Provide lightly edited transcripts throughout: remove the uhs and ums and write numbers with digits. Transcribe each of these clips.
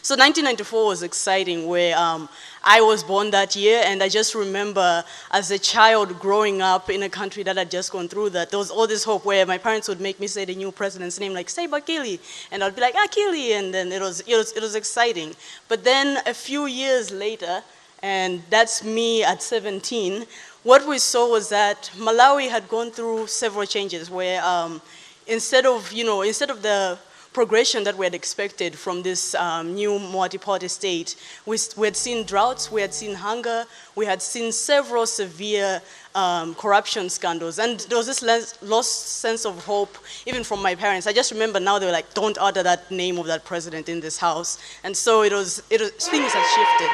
So 1994 was exciting where I was born that year, and I just remember as a child growing up in a country that had just gone through that, there was all this hope where my parents would make me say the new president's name, like, say Bakili, and I'd be like, Akili, and then it was exciting. But then a few years later, and that's me at 17, what we saw was that Malawi had gone through several changes where instead of the progression that we had expected from this new multi-party state. We had seen droughts, we had seen hunger, we had seen several severe corruption scandals, and there was this lost sense of hope, even from my parents. I just remember now they were like, don't utter that name of that president in this house. And so things had shifted.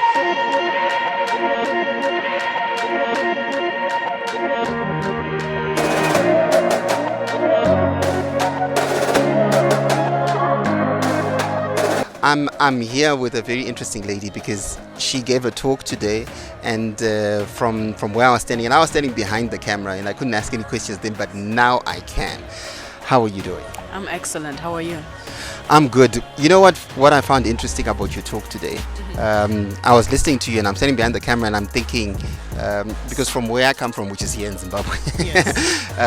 I'm here with a very interesting lady because she gave a talk today, and from where I was standing, and I was standing behind the camera, and I couldn't ask any questions then, but now I can. How are you doing? I'm excellent. How are you? I'm good. You know what I found interesting about your talk today? I was listening to you, and I'm standing behind the camera, and I'm thinking, because from where I come from, which is here in Zimbabwe, yes.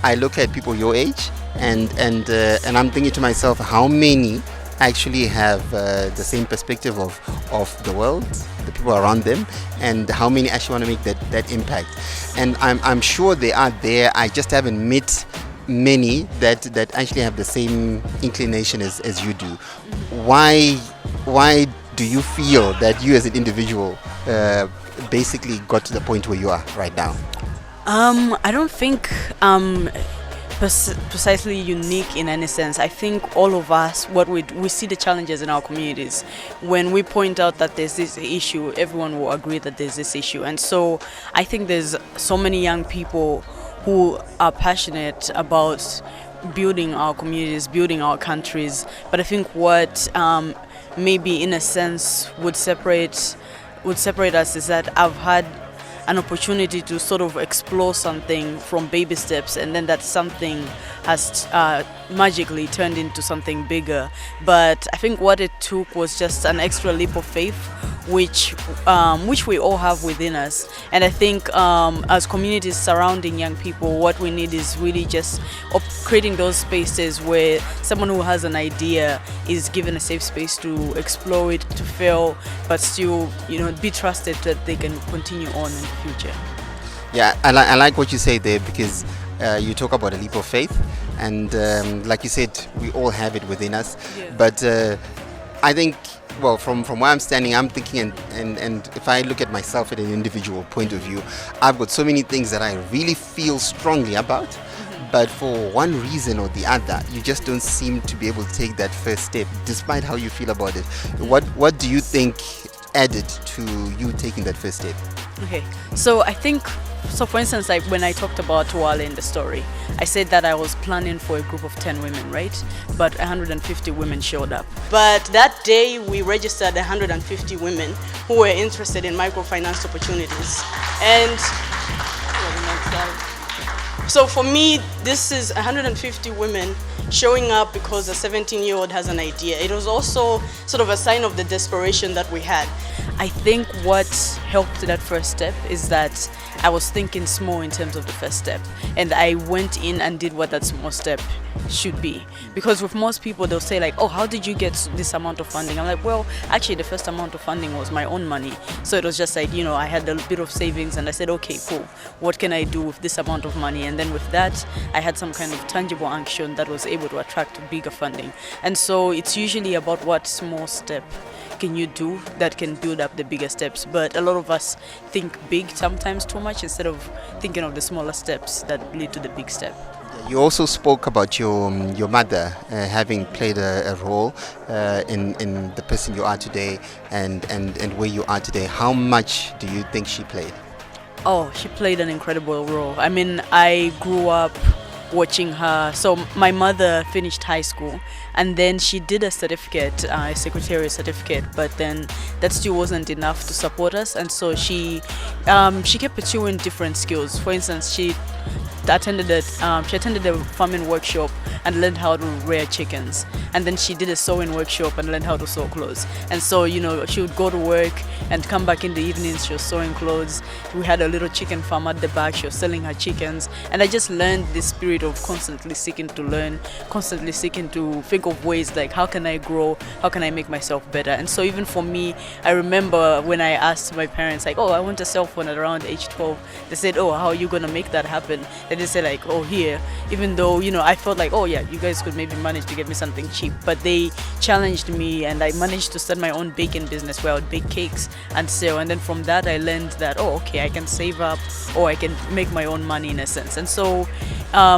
I look at people your age, and I'm thinking to myself, how many actually have the same perspective of the world, the people around them, and how many actually want to make that impact. And I'm sure they are there. I just haven't met many that actually have the same inclination as you do. Why do you feel that you as an individual basically got to the point where you are right now? I don't think precisely unique in any sense. I think all of us, what we see the challenges in our communities. When we point out that there's this issue, everyone will agree that there's this issue. And so I think there's so many young people who are passionate about building our communities, building our countries. But I think what maybe in a sense would separate us is that I've had an opportunity to sort of explore something from baby steps, and then that something has magically turned into something bigger. But I think what it took was just an extra leap of faith, which we all have within us. And I think as communities surrounding young people, what we need is really just creating those spaces where someone who has an idea is given a safe space to explore it, to fail, but still, be trusted that they can continue on in the future. Yeah, I like what you say there, because you talk about a leap of faith, and like you said, we all have it within us. Yeah. But I think, well, from where I'm standing, I'm thinking, and if I look at myself at an individual point of view, I've got so many things that I really feel strongly about, but for one reason or the other, you just don't seem to be able to take that first step, despite how you feel about it. What do you think added to you taking that first step? Okay, so for instance, like when I talked about Wale in the story, I said that I was planning for a group of 10 women, right? But 150 women showed up. But that day we registered 150 women who were interested in microfinance opportunities. And so for me, this is 150 women showing up because a 17-year-old has an idea. It was also sort of a sign of the desperation that we had. I think what helped that first step is that I was thinking small in terms of the first step, and I went in and did what that small step should be. Because with most people, they'll say like, oh, how did you get this amount of funding? I'm like, well, actually the first amount of funding was my own money. So it was just like, I had a bit of savings, and I said, okay, cool, what can I do with this amount of money? And then with that, I had some kind of tangible action that was able to attract bigger funding. And so it's usually about what small step can you do that can build up the bigger steps. But a lot of us think big sometimes too much instead of thinking of the smaller steps that lead to the big step. You also spoke about your mother having played a role in the person you are today and where you are today. How much do you think she played? Oh, she played an incredible role. I mean, I grew up watching her. So my mother finished high school, and then she did a certificate, a secretariat certificate, but then that still wasn't enough to support us, and so she kept pursuing different skills. For instance, she she attended a farming workshop and learned how to rear chickens, and then she did a sewing workshop and learned how to sew clothes. And so she would go to work and come back in the evenings. She was sewing clothes. We had a little chicken farm at the back. She was selling her chickens, and I just learned this spirit of constantly seeking to learn, constantly seeking to think of ways like, how can I grow, how can I make myself better. And so even for me, I remember when I asked my parents, like, oh, I want a cell phone at around age 12. They said, oh, how are you gonna make that happen? They just said, like, oh, here. Even though I felt like, oh yeah, you guys could maybe manage to get me something cheap, but they challenged me, and I managed to start my own baking business where I would bake cakes and sell. And then from that I learned that, oh, okay, I can save up, or I can make my own money in a sense. And so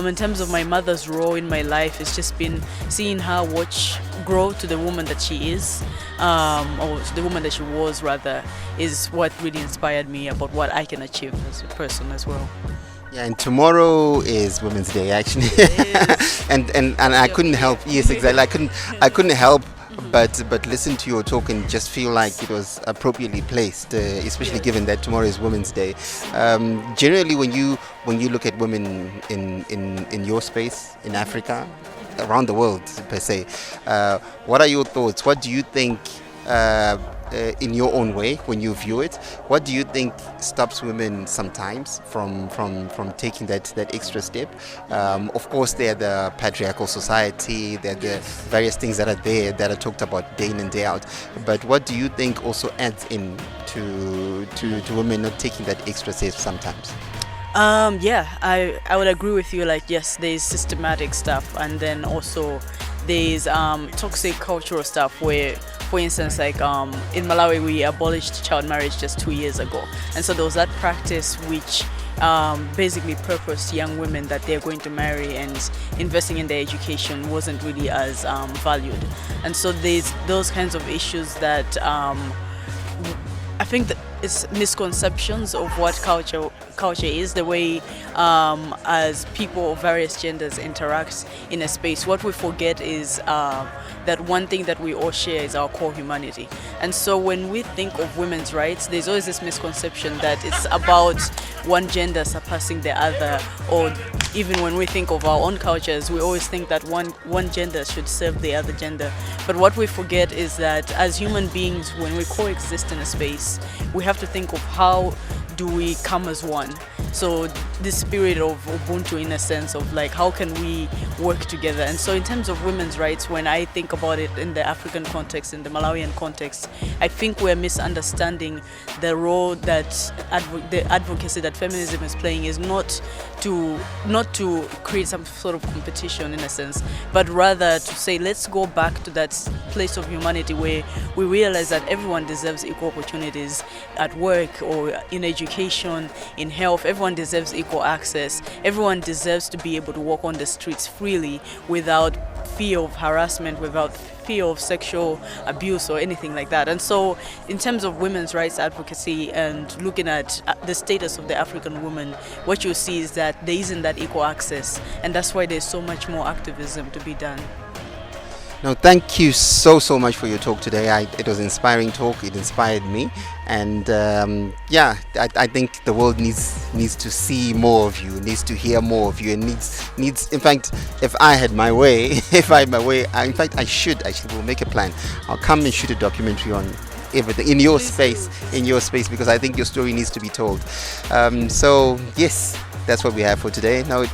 in terms of my mother's role in my life, it's just been seeing her grow to the woman that she is, or the woman that she was rather, is what really inspired me about what I can achieve as a person as well. Yeah, and tomorrow is Women's Day actually. and I couldn't help. Yes, exactly. I couldn't help but listen to your talk and just feel like it was appropriately placed, especially given that tomorrow is Women's Day. Generally, when you look at women in your space in Africa, around the world per se, what are your thoughts? What do you think? In your own way, when you view it, what do you think stops women sometimes from taking that extra step? Of course, there are the patriarchal society, there are the various things that are there that are talked about day in and day out. But what do you think also adds in to women not taking that extra step sometimes? I would agree with you. Like, yes, there's systematic stuff, and then also there's toxic cultural stuff where, for instance, like in Malawi, we abolished child marriage just 2 years ago, and so there was that practice which basically purposed young women that they're going to marry, and investing in their education wasn't really as valued. And so there's those kinds of issues that I think that it's misconceptions of what culture is, the way as people of various genders interact in a space. What we forget is that one thing that we all share is our core humanity. And so when we think of women's rights, there's always this misconception that it's about one gender surpassing the other, or even when we think of our own cultures, we always think that one gender should serve the other gender. But what we forget is that as human beings, when we coexist in a space, we have to think of how do we come as one. So this spirit of Ubuntu, in a sense of like, how can we work together? And so in terms of women's rights, when I think about it in the African context, in the Malawian context, I think we're misunderstanding the role that the advocacy that feminism is playing is not to create some sort of competition in a sense, but rather to say, let's go back to that place of humanity where we realize that everyone deserves equal opportunities at work or in education, in health. Everyone deserves equal access. Everyone deserves to be able to walk on the streets freely without fear of harassment, without fear of sexual abuse or anything like that. And so in terms of women's rights advocacy and looking at the status of the African woman, what you see is that there isn't that equal access, and that's why there's so much more activism to be done. No, thank you so much for your talk today. It was an inspiring talk. It inspired me, and I think the world needs to see more of you, needs to hear more of you, and needs. In fact, if I had my way, in fact, I should actually. We'll make a plan. I'll come and shoot a documentary on everything in your space, because I think your story needs to be told. So yes, that's what we have for today. Now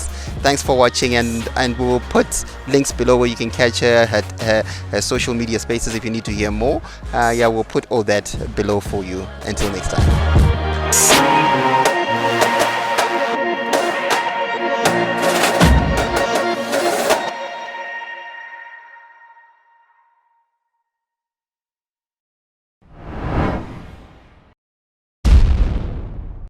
thanks for watching, and we will put links below where you can catch her at her social media spaces if you need to hear more. We'll put all that below for you. Until next time.